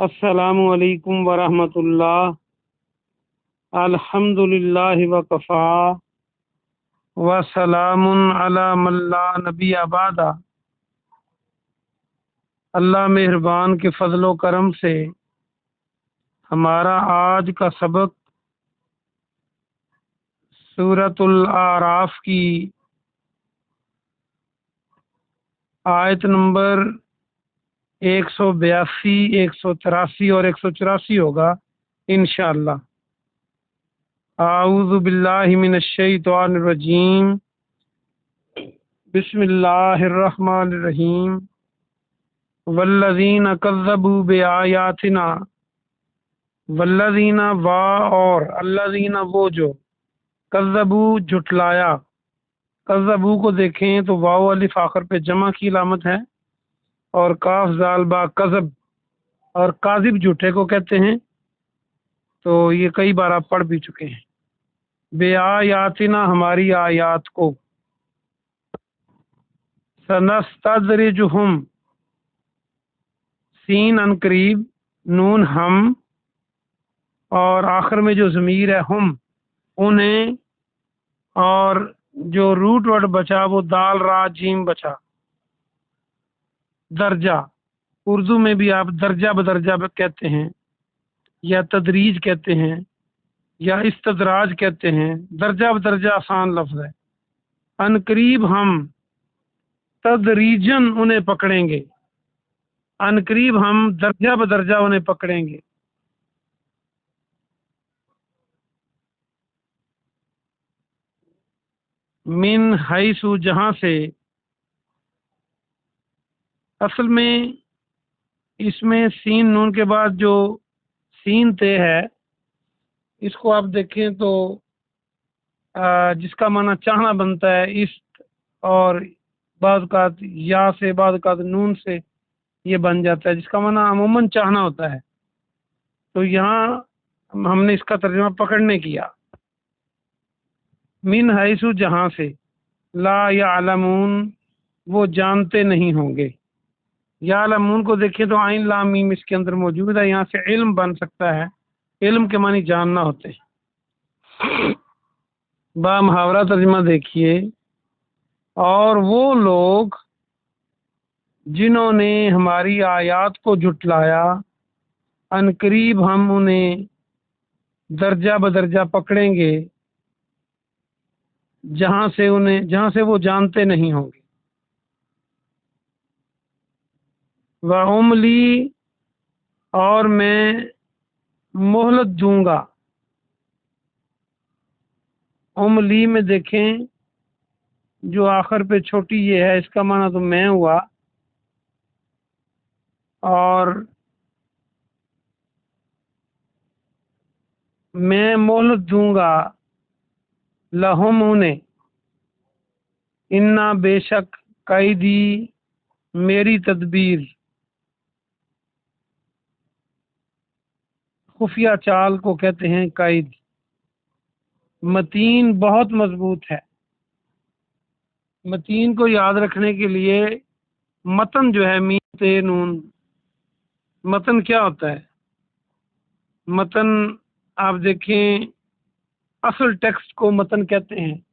अस्सलामु अलैकुम वरहमतुल्लाह। अल्हम्दुलिल्लाह वकफ़ा व सलामुन अला मन ला नबिय्य बअदा। अल्लाह मेहरबान के फजलो करम से हमारा आज का सबक सूरतुल आराफ की आयत नंबर 182, 183 और 184 होगा इंशाअल्लाह। आऊज़ु बिल्लाहि मिनश शैतानिर रजीम। बिस्मिल्लाहिर रहमानिर रहीम। वल्लज़ीना कज़्ज़बू बिआयातिना, वल्लज़ीना वा और अल्लज़ीना वो जो, कज़्ज़बू झुटलाया। कज़्ज़बू को देखें तो वाव अलिफ आखिर पे जमा की अलामत है और काफ जाल बा कज़ब, और काजिब झूठे को कहते हैं। तो ये कई बार आप पढ़ भी चुके हैं। बेआयातिना हमारी आयात को, सनस्तदरिजुहुम सीन अनकरीब, नून हम, और आखिर में जो ज़मीर है हम उन्हें, और जो रूट वर्ड बचा वो दाल रा जीम बचा। दर्जा, उर्दू में भी आप दर्जा बदर्जा कहते हैं या तदरीज कहते हैं या इस्तदराज कहते हैं। दर्जा बदर्जा आसान लफ्ज़ है। अनकरीब हम तदरीजन उन्हें पकड़ेंगे, अनकरीब हम दर्जा बदर्जा उन्हें पकड़ेंगे। मिन हैसु जहां से, असल में इसमें सीन नून के बाद जो सीन ते है, इसको आप देखें तो जिसका माना चाहना बनता है, इस और बाद का या से बाद का नून से ये बन जाता है, जिसका माना अमूमन चाहना होता है। तो यहाँ हमने इसका तर्जुमा पकड़ने किया। मिन हैसु जहां से, ला यालमून वो जानते नहीं होंगे। यालमून को देखें तो आइन लाम मीम इसके अंदर मौजूद है, यहाँ से इल्म बन सकता है। इल्म के मानी जानना होते हैं। बा मुहावरा तर्जुमा देखिए। और वो लोग जिन्होंने हमारी आयात को झुटलाया, अनकरीब हम उन्हें दर्जा बदर्जा पकड़ेंगे, जहां से वो जानते नहीं होंगे। व उमली और मैं मोहलत दूंगा। उमली में देखें जो आखिर पे छोटी ये है, इसका माना तो मैं हुआ, और मैं मोहलत दूंगा लहुम उन्हें, इन्ना बेशक कैदी मेरी तदबीर, खुफिया चाल को कहते हैं कैद। मतीन बहुत मजबूत है। मतीन को याद रखने के लिए मतन जो है मीम ते नून, मतन क्या होता है? मतन आप देखें, असल टेक्स्ट को मतन कहते हैं।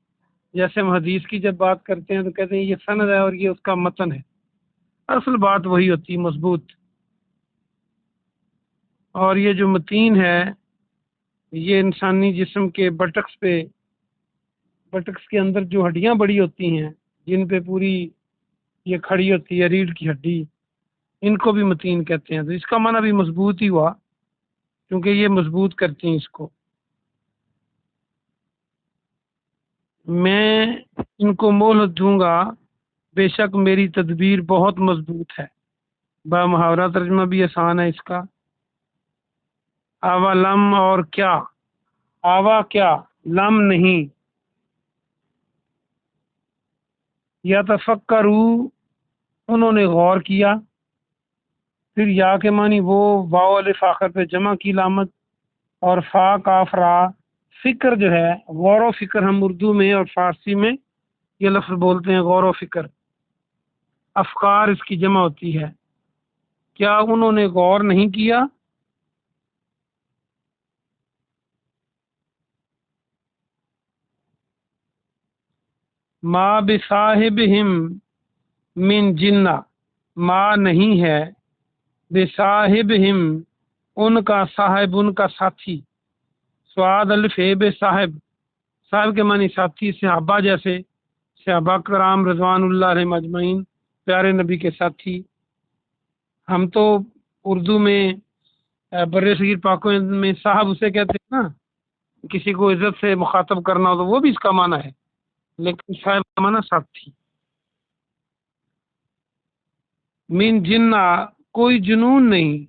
जैसे हम हदीस की जब बात करते हैं तो कहते हैं ये सनद है और ये उसका मतन है। असल बात वही होती है, मजबूत। और ये जो मतीन है, ये इंसानी जिस्म के बटक्स के अंदर जो हड्डियां बड़ी होती हैं, जिन पे पूरी ये खड़ी होती है, रीढ़ की हड्डी, इनको भी मतीन कहते हैं। तो इसका माना भी मजबूत ही हुआ, क्योंकि ये मजबूत करती हैं इसको। मैं इनको मोहलत दूंगा, बेशक मेरी तदबीर बहुत मजबूत है। बा मुहावरा तर्जुमा भी आसान है इसका। आवा लम और क्या, आवा क्या, लम नहीं। या तफक्करू उन्होंने गौर किया। फिर या के मानी वो, वाव अलिफ आखिर पे जमा की लामत, और फा काफ रा। फिक्र जो है, गौर व फिक्र हम उर्दू में और फारसी में ये लफ्ज़ बोलते हैं, गौर व फिक्र। अफकार इसकी जमा होती है। क्या उन्होंने गौर नहीं किया? ما बिसाहिबिहिम मिन जिन्ना, माँ नहीं है, बिसाहिबिहिम उनका साहिब, उनका साथी। स्वाद अलिफ है बे साहिब, साहिब के मानी साथी, सहाबा जैसे सहाबा कराम रज़वानुल्लाह अलैहिम अजमईन, प्यारे नबी के साथी। हम तो उर्दू में बर्रे सगीर पाकों में साहब उसे कहते हैं ना, किसी को इज्जत से मुखातब करना हो तो वो भी इसका माना है, लेकिन साहिब का माना साथी। मिन जिन्ना, कोई जुनून नहीं,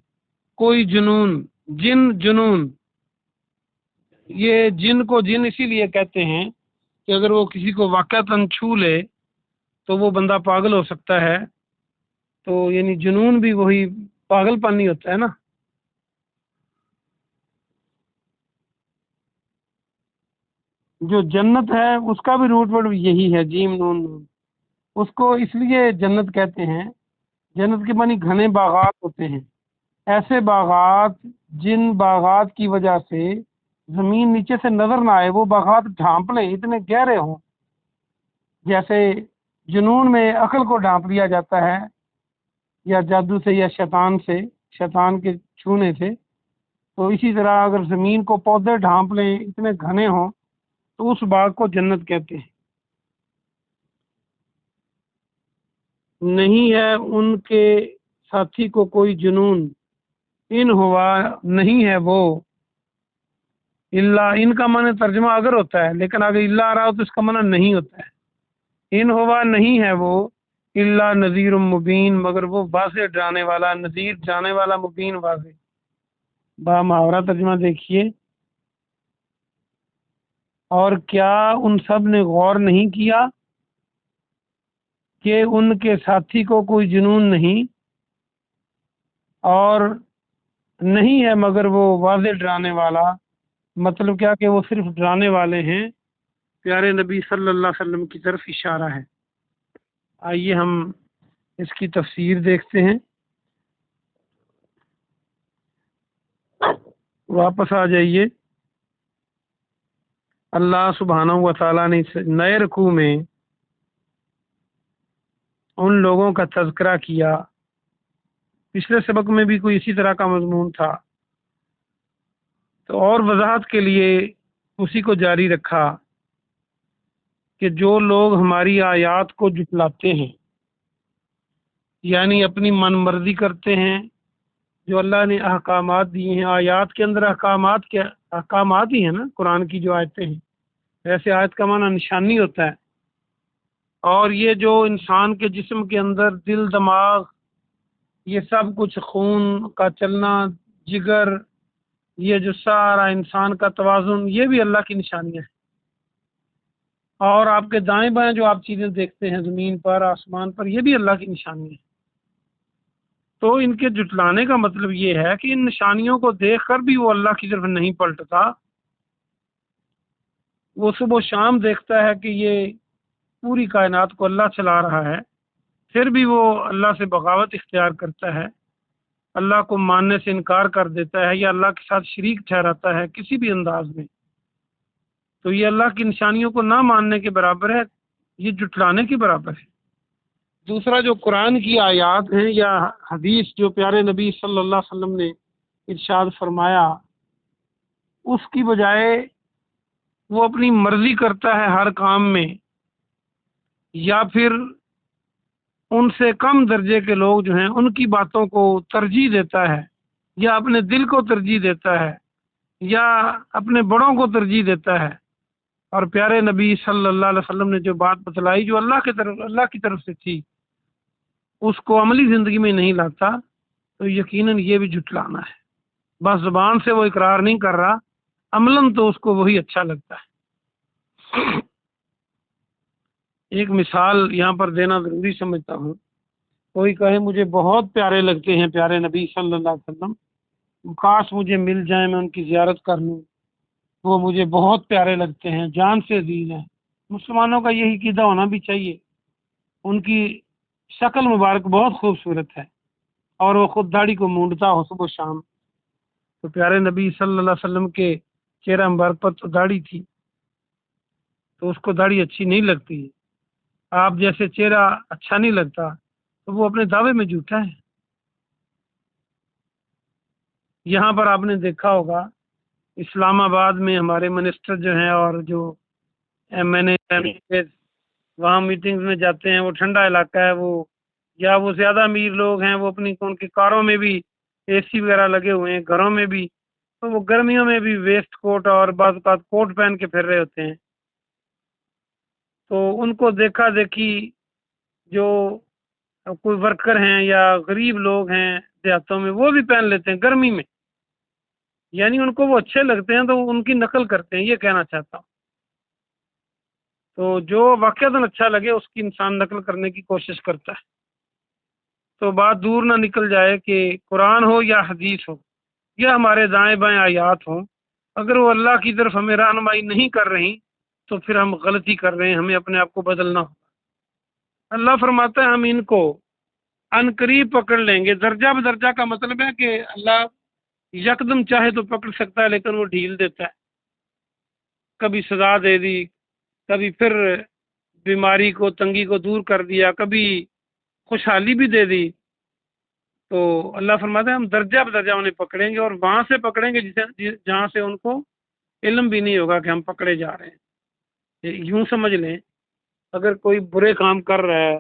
कोई जुनून, जिन जुनून, ये जिन को जिन इसीलिए कहते हैं कि अगर वो किसी को वाक़अतन छू ले तो वो बंदा पागल हो सकता है, तो यानी जुनून भी वही पागलपन ही होता है ना। जो जन्नत है उसका भी रूट वर्ड यही है, जीम नून नून। उसको इसलिए जन्नत कहते हैं, जन्नत के मानी घने बागात होते हैं, ऐसे बागात जिन बागात की वजह से जमीन नीचे से नजर ना आए, वो बागात ढांप ले, इतने गहरे हों। जैसे जुनून में अकल को ढांप लिया जाता है, या जादू से या शैतान के छूने से, तो इसी तरह अगर जमीन को पौधे ढांप लें, इतने घने हों, तो उस बाग को जन्नत कहते हैं। नहीं है उनके साथी को कोई जुनून, इन हुआ नहीं है वो, इल्ला, इनका माने तर्जुमा अगर होता है, लेकिन अगर इल्ला आ रहा हो तो इसका माना नहीं होता है। इन हुआ नहीं है वो, इल्ला नज़ीर मुबीन, मगर वो वाज़ेह डराने वाला, नज़ीर जाने वाला, मुबीन वाज़ेह। बा मुहावरा तर्जुमा देखिए। और क्या उन सब ने गौर नहीं किया कि उनके साथी को कोई जुनून नहीं, और नहीं है मगर वो वाज़ेह डराने वाला। मतलब क्या कि वो सिर्फ डराने वाले हैं, प्यारे नबी सल्लल्लाहु अलैहि वसल्लम की तरफ इशारा है। आइए हम इसकी तफसीर देखते हैं। वापस आ जाइए। अल्लाह सुब्हानहू व तआला ने इस नए रुकू में उन लोगों का तज़किरा किया, पिछले सबक में भी कोई इसी तरह का मजमून था, तो और वजाहत के लिए उसी को जारी रखा कि जो लोग हमारी आयात को जुटलाते हैं, यानी अपनी मनमर्जी करते हैं, जो अल्लाह ने अहकामात दिए हैं, आयात के अंदर अहकामात क्या, अहकामात ही है ना कुरान की जो आयतें हैं, वैसे आयत का माना निशानी होता है। और ये जो इंसान के जिस्म के अंदर दिल दिमाग, ये सब कुछ, खून का चलना, जिगर, ये जो सारा इंसान का तवाज़ुन, ये भी अल्लाह की निशानियाँ हैं। और आपके दाएं बाएं जो आप चीज़ें देखते हैं ज़मीन पर, आसमान पर, ये भी अल्लाह की निशानी है। तो इनके जुटलाने का मतलब ये है कि इन निशानियों को देख कर भी वो अल्लाह की तरफ नहीं पलटता। वो सुबह शाम देखता है कि ये पूरी कायनात को अल्लाह चला रहा है, फिर भी वो अल्लाह से बगावत इख्तियार करता है, अल्लाह को मानने से इनकार कर देता है, या अल्लाह के साथ शरीक ठहराता है किसी भी अंदाज में। तो ये अल्लाह की निशानियों को ना मानने के बराबर है, ये जुटलाने के बराबर है। दूसरा, जो कुरान की आयात हैं या हदीस जो प्यारे नबी सल्लल्लाहु अलैहि वसल्लम ने इरशाद फरमाया, उसकी बजाय वो अपनी मर्जी करता है हर काम में, या फिर उनसे कम दर्जे के लोग जो हैं उनकी बातों को तरजीह देता है, या अपने दिल को तरजीह देता है, या अपने बड़ों को तरजीह देता है। और प्यारे नबी सल्लल्लाहु अलैहि वसल्लम ने जो बात बतलाई, जो अल्लाह की तरफ से थी, उसको अमली ज़िंदगी में नहीं लाता, तो यकीनन ये भी झुटलाना है। बस ज़ुबान से वो इकरार नहीं कर रहा, अमलन तो उसको वही अच्छा लगता है। एक मिसाल यहाँ पर देना ज़रूरी समझता हूँ। कोई कहे मुझे बहुत प्यारे लगते हैं प्यारे नबी सल्लल्लाहु अलैहि वसल्लम, काश मुझे मिल जाए, मैं उनकी ज़ियारत कर लूँ, वो मुझे बहुत प्यारे लगते हैं, जान से अजीज हैं। मुसलमानों का यही कीदा होना भी चाहिए। उनकी शक्ल मुबारक बहुत खूबसूरत है, और वो खुद दाढ़ी को मूंडता हो सुबह शाम। तो प्यारे नबी सल्लल्लाहु अलैहि वसल्लम के चेहरा मुबारक पर तो दाढ़ी थी, तो उसको दाढ़ी अच्छी नहीं लगती। آپ جیسے چہرہ اچھا نہیں لگتا تو وہ اپنے دعوے میں جھوٹا ہے۔ یہاں پر آپ نے دیکھا ہوگا اسلام آباد میں ہمارے منسٹر جو ہیں اور جو ایم این اے وہاں میٹنگز میں جاتے ہیں، وہ ٹھنڈا علاقہ ہے، وہ یا وہ زیادہ امیر لوگ ہیں، وہ اپنی ان کی کاروں میں بھی اے سی وغیرہ لگے ہوئے ہیں، گھروں میں بھی، تو وہ گرمیوں میں بھی ویسٹ کوٹ اور بعض اوقات کوٹ پہن کے پھر رہے ہوتے ہیں۔ تو ان کو دیکھا دیکھی جو کوئی ورکر ہیں یا غریب لوگ ہیں دیہاتوں میں، وہ بھی پہن لیتے ہیں گرمی میں، یعنی ان کو وہ اچھے لگتے ہیں تو وہ ان کی نقل کرتے ہیں، یہ کہنا چاہتا ہوں۔ تو جو واقعتاً اچھا لگے اس کی انسان نقل کرنے کی کوشش کرتا ہے۔ تو بات دور نہ نکل جائے کہ قرآن ہو یا حدیث ہو یا ہمارے دائیں بائیں آیات ہوں، اگر وہ اللہ کی طرف ہمیں رہنمائی نہیں کر رہی تو پھر ہم غلطی کر رہے ہیں، ہمیں اپنے آپ کو بدلنا ہو۔ اللہ فرماتا ہے ہم ان کو ان قریب پکڑ لیں گے۔ درجہ بدرجہ کا مطلب ہے کہ اللہ یکدم چاہے تو پکڑ سکتا ہے، لیکن وہ ڈھیل دیتا ہے، کبھی سزا دے دی، کبھی پھر بیماری کو تنگی کو دور کر دیا، کبھی خوشحالی بھی دے دی۔ تو اللہ فرماتا ہے ہم درجہ بدرجہ انہیں پکڑیں گے، اور وہاں سے پکڑیں گے جہاں سے ان کو علم بھی نہیں ہوگا کہ ہم پکڑے جا رہے ہیں۔ یوں سمجھ لیں اگر کوئی برے کام کر رہا ہے،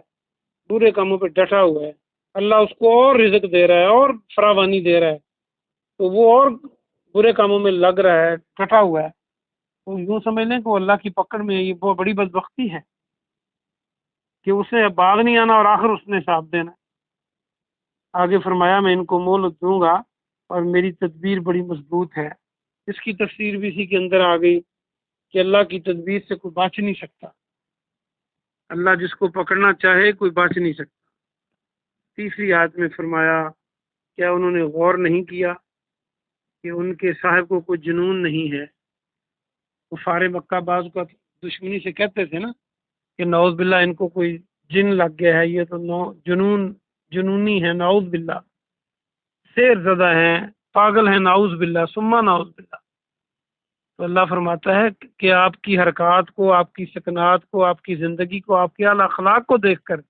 برے کاموں پہ ڈٹا ہوا ہے، اللہ اس کو اور رزق دے رہا ہے اور فراوانی دے رہا ہے، تو وہ اور برے کاموں میں لگ رہا ہے، ڈٹا ہوا ہے، تو یوں سمجھ لیں کہ وہ اللہ کی پکڑ میں یہ بہت بڑی بدبختی ہے کہ اسے باغ نہیں آنا اور آخر اس نے حساب دینا۔ آگے فرمایا میں ان کو مہلت دوں گا اور میری تدبیر بڑی مضبوط ہے۔ اس کی تفسیر بھی اسی کے اندر آ گئی کہ اللہ کی تدبیر سے کوئی بچ نہیں سکتا، اللہ جس کو پکڑنا چاہے کوئی بچ نہیں سکتا۔ تیسری آیت میں فرمایا کیا انہوں نے غور نہیں کیا کہ ان کے صاحب کو کوئی جنون نہیں ہے؟ کفار مکہ بعض کا دشمنی سے کہتے تھے نا کہ نعوذ باللہ ان کو کوئی جن لگ گیا ہے، یہ تو جنونی ہے، نعوذ باللہ، سیر زدہ ہیں، پاگل ہیں، نعوذ باللہ ثم نعوذ باللہ۔ تو اللہ فرماتا ہے کہ آپ کی حرکات کو، آپ کی سکنات کو، آپ کی زندگی کو، آپ کے اعلیٰ اخلاق کو دیکھ کر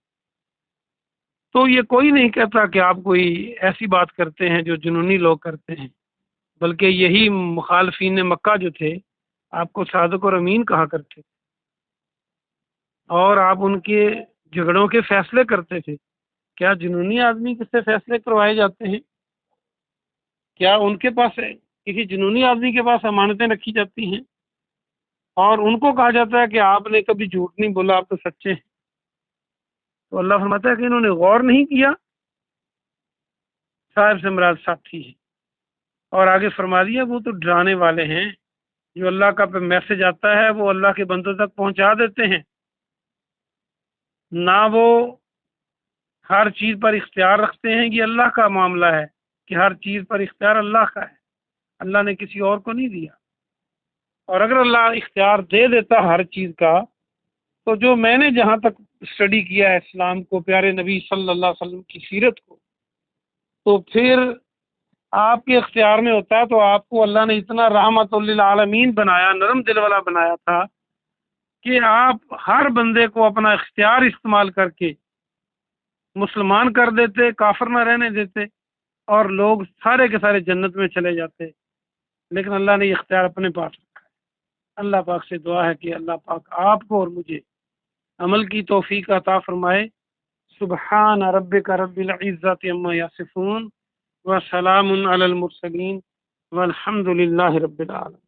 تو یہ کوئی نہیں کہتا کہ آپ کوئی ایسی بات کرتے ہیں جو جنونی لوگ کرتے ہیں، بلکہ یہی مخالفین مکہ جو تھے آپ کو صادق اور امین کہا کرتے تھے، اور آپ ان کے جھگڑوں کے فیصلے کرتے تھے۔ کیا جنونی آدمی کس سے فیصلے کروائے جاتے ہیں؟ کیا ان کے پاس کسی جنونی آدمی کے پاس امانتیں رکھی جاتی ہیں اور ان کو کہا جاتا ہے کہ آپ نے کبھی جھوٹ نہیں بولا، آپ تو سچے ہیں؟ تو اللہ فرماتا ہے کہ انہوں نے غور نہیں کیا، صاحب سے مراد ساتھی ہے، اور آگے فرما دیا وہ تو ڈرانے والے ہیں، جو اللہ کا میسج آتا ہے وہ اللہ کے بندوں تک پہنچا دیتے ہیں، نہ وہ ہر چیز پر اختیار رکھتے ہیں، یہ اللہ کا معاملہ ہے کہ ہر چیز پر اختیار اللہ کا ہے، اللہ نے کسی اور کو نہیں دیا، اور اگر اللہ اختیار دے دیتا ہر چیز کا تو جو میں نے جہاں تک اسٹڈی کیا ہے اسلام کو، پیارے نبی صلی اللہ علیہ وسلم کی سیرت کو، تو پھر آپ کے اختیار میں ہوتا ہے، تو آپ کو اللہ نے اتنا رحمت للعالمین بنایا، نرم دل والا بنایا تھا کہ آپ ہر بندے کو اپنا اختیار استعمال کر کے مسلمان کر دیتے، کافر نہ رہنے دیتے، اور لوگ سارے کے سارے جنت میں چلے جاتے، لیکن اللہ نے یہ اختیار اپنے پاس رکھا ہے۔ اللہ پاک سے دعا ہے کہ اللہ پاک آپ کو اور مجھے عمل کی توفیق عطا فرمائے۔ سبحان ربک رب العزت عما یصفون وسلام علی المرسلین والحمد للہ رب العالمین۔